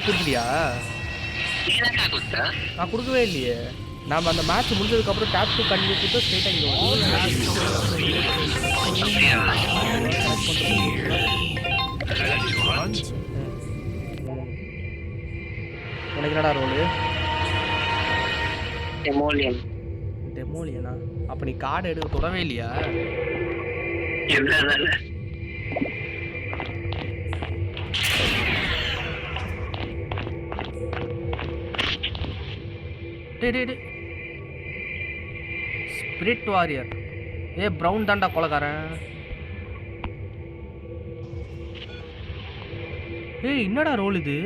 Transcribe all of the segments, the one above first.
கொடுத்துட்டியா? நான் கொடுக்கவே இல்லையே. நாம் அந்த மேட்ச் முடிஞ்சதுக்கப்புறம் டேப் டு கண்டினியூ கொடுத்து ஸ்ட்ரெயிட்டாக இங்கே உனக்கு என்னடா ரோலு? டெமோலியனா? அப்போ நீ கார்டு எடுக்க தொடவே இல்லையா? Spirit warrior. ப்ரௌன் தாண்டா கொலைக்காரன். என்னடா ரோல் இது?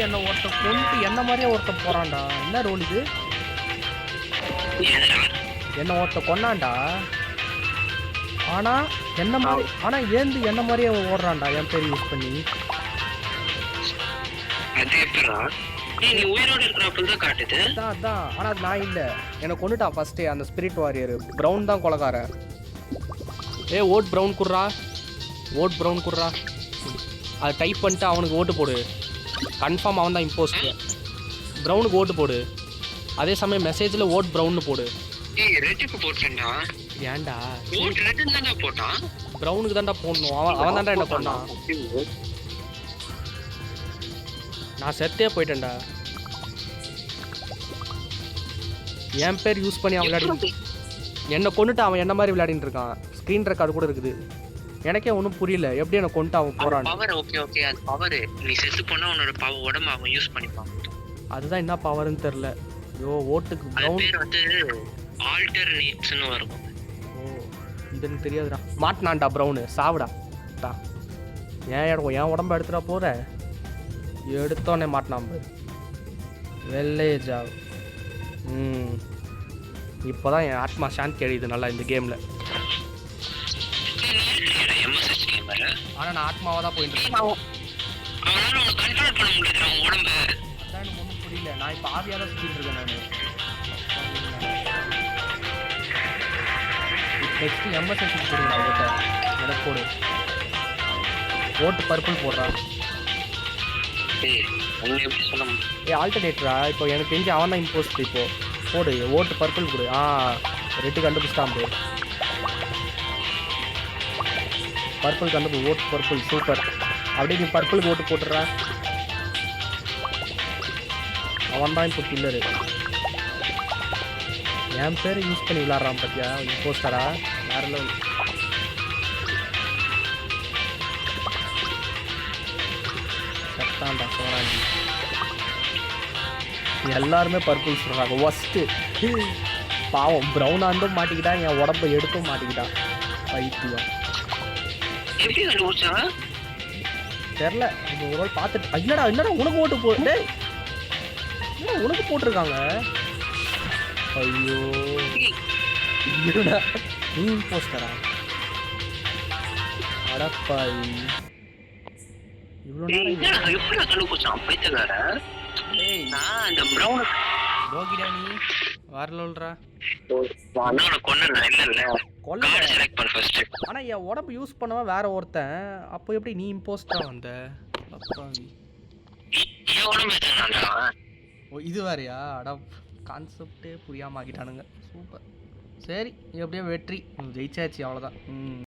என்ன ஒருத்த கொண்டு என்ன மாதிரியே ஒருத்த போறான்டா. என்ன ரோல் இது? என்ன ஒருத்த கொண்டான்டா. ஆனா என்ன மாதிரி, ஆனா ஏந்து என்ன மாதிரியே ஓடுறான்டா என் பேர் யூஸ் பண்ணி. அதான் ஆனா அது நான் இல்ல. என்ன கொண்டுட்டான் ஃபர்ஸ்ட் அந்த ஸ்பிரிட் வாரியர். ப்ரௌன் தான் கொலைக்காரன். ஓட் ப்ரௌன் குடுறா. ஓட் ப்ரௌன் குடுறா. அதை டைப் பண்ணிட்டு அவனுக்கு ஓட்டு போடு. கன்ஃபார்ம் அவன் தான் இம்போஸ்ட். ப்ரௌனுக்கு ஓட்டு போடு. அதே சமயம் மெசேஜில் ஓட் ப்ரௌன்னு போடு. ஏன்டா ப்ரௌனுக்கு தான்டா போடணும். அவன் தான்டா என்ன பண்ணான். நான் செத்தே போயிட்டேன்டா. என் பேர் யூஸ் பண்ணி அவன் விளையாடி என்னை கொண்டுட்டு அவன் என்ன மாதிரி விளையாடிட்டு இருக்கான். ஸ்க்ரீன் ரெக்கார்டு கூட இருக்குது. எனக்கே ஒன்றும் புரியல எப்படி என்ன கொண்டு அவன் போறான். நீ செத்து போனா உன்னோட பவர் உடம்பு அவன் யூஸ் பண்ணிப்பான். அதுதான் என்ன பவர்னு தெரியல. ஓட்டுக்கு பேர் வந்து ஆல்டர்னேட்ஸ்னு வரும். இது எனக்கு தெரியாதுடா. மாட்டினான்டா ப்ரௌனு. சாவுடா தான். என் உடம்ப எடுத்துடா போற. எடுத்தோடனே மாட்டினான் பாரு. வெள்ளேஜா. இப்போதான் என் ஆத்மா சாந்தி அடையுது நல்லா இந்த கேம்ல. ஆனா நான் ஆத்மாவா தான் போயிட்டு இருக்கேன். அதான் எனக்கு ஒன்றும் புரியல. நான் இப்போ ஆவியாக தான் சுற்றிட்டு இருக்கேன். நான் நெக்ஸ்ட் எம்எஸ்எஸ் போடுறா. ஓட்ட எனக்கு போடு. ஓட்டு பர்பிள் போடுறான். ஆல்டர்னேட்டரா? இப்போ எனக்கு தெரிஞ்சு அவன் தான் இம்போஸ்ட். இப்போ போடு ஓட்டு பர்பிள் கொடு. ரெட்டு கண்டுபிடிச்சிட்டான் போடு. பர்பிள் கண்டு ஓட்டு பர்பிள். சூப்பர். அப்படியே நீ பர்பிளுக்கு ஓட்டு போட்டுற. அவன் தான் இப்போ கில்லரு. என் பேர் யூஸ் பண்ணி விளாட்றான் பார்த்தியா இம்போஸ்டரா. வேற லெவல். சத்தாண்டா சோராண்டி. எல்லாருமே பர்பிள் சொல்கிறாங்க. ஒஸ்ட்டு. பாவம் ப்ரௌன் ஆண்டும் மாட்டிக்கிட்டான். என் உடம்பை எடுத்தும் மாட்டிக்கிட்டான். பைத்தியம். தெரியல. இது ஒரு நாள் பார்த்துட்டு என்னடா உனக்கு ஓட்டு போட்டு உனக்கு போட்டிருக்காங்க. ஐயோ நீ இம்போஸ்டரா? அடப்பாய். இவ்வளோ வரலா. ஆனா என் உடம்பு யூஸ் பண்ணவன் வேற ஒருத்தன். அப்போ எப்படி நீ இம்போஸ்டரா வந்த? இது வேறையா? அட கான்செப்டே புரியாம ஆகிட்டானுங்க. சூப்பர். சரி எப்படியோ வெற்றி. ஜெயிச்சாச்சு அவ்வளோதான்.